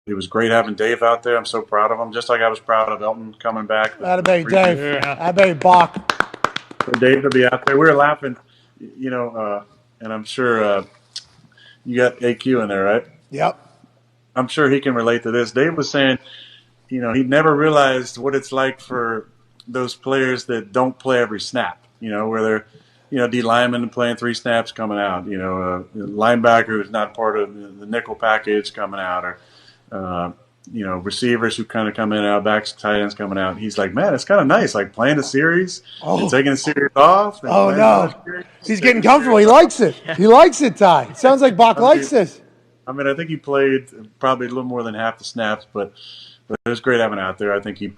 It was great having Dave out there. I'm so proud of him, just like I was proud of Elton coming back. Attaboy, Dave. Attaboy, Bach. For Dave to be out there. We were laughing, and I'm sure you got AQ in there, right? Yep. I'm sure he can relate to this. Dave was saying, he never realized what it's like for those players that don't play every snap, where they're, D lineman playing 3 snaps coming out, linebacker who's not part of the nickel package coming out, or, receivers who kind of come in and out, backs, tight ends coming out. He's like, man, it's kind of nice, like playing a series and taking a series off. Oh, no. He's getting comfortable. He likes it. He likes it, Ty. It sounds like Bach likes this. I mean, I think he played probably a little more than half the snaps, but it was great having him out there. I think he,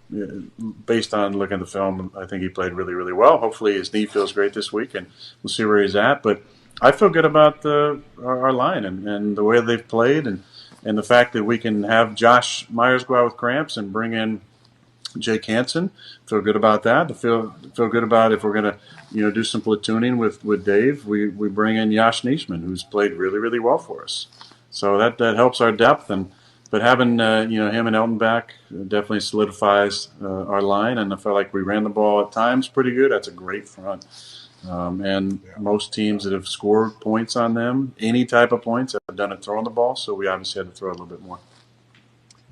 based on looking at the film, I think he played really, really well. Hopefully his knee feels great this week, and we'll see where he's at. But I feel good about our line and the way they've played, and the fact that we can have Josh Myers go out with cramps and bring in Jake Hansen. Feel good about that. Feel good about if we're going to do some platooning with Dave, we bring in Yash Nijman, who's played really, really well for us. So that helps our depth, but having him and Elton back definitely solidifies our line, and I felt like we ran the ball at times pretty good. That's a great front, and most teams that have scored points on them, any type of points, have done it throwing the ball. So we obviously had to throw a little bit more.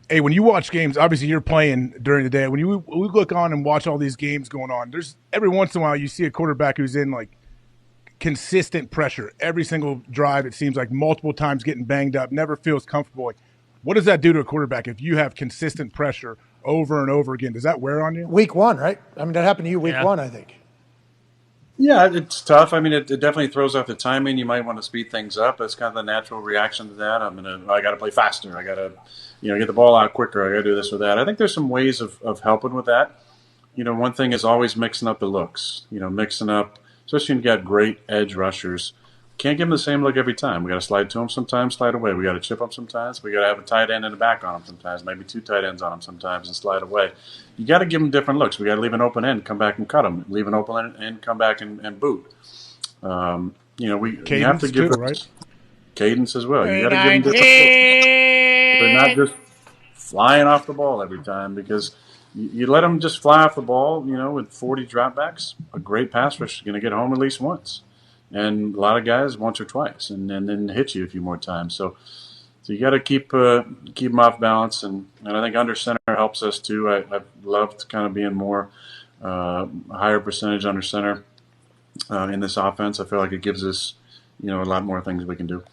Hey, when you watch games, obviously you're playing during the day. When we look on and watch all these games going on, there's every once in a while you see a quarterback who's in like consistent pressure every single drive. It seems like multiple times getting banged up, never feels comfortable. Like, what does that do to a quarterback if you have consistent pressure over and over again? Does that wear on you? Week 1, right? I mean, that happened to you week 1, I think. Yeah, it's tough. I mean, it definitely throws off the timing. You might want to speed things up. That's kind of the natural reaction to that. I got to play faster. I got to, get the ball out quicker. I got to do this or that. I think there's some ways of helping with that. One thing is always mixing up the looks. Mixing up, especially when you got great edge rushers. Can't give them the same look every time. We got to slide to them sometimes, slide away. We got to chip them sometimes. We got to have a tight end in the back on them sometimes, maybe 2 tight ends on them sometimes, and slide away. You got to give them different looks. We got to leave an open end, come back and cut them. Leave an open end, come back and boot. We have to give them right? Cadence as well. You got to give them different looks. They're not just flying off the ball every time, because you let them just fly off the ball. With 40 dropbacks, a great pass rush is going to get home at least once. And a lot of guys once or twice, and then hit you a few more times. So you got to keep them off balance, and I think under center helps us too. I've loved kind of being more higher percentage under center in this offense. I feel like it gives us a lot more things we can do.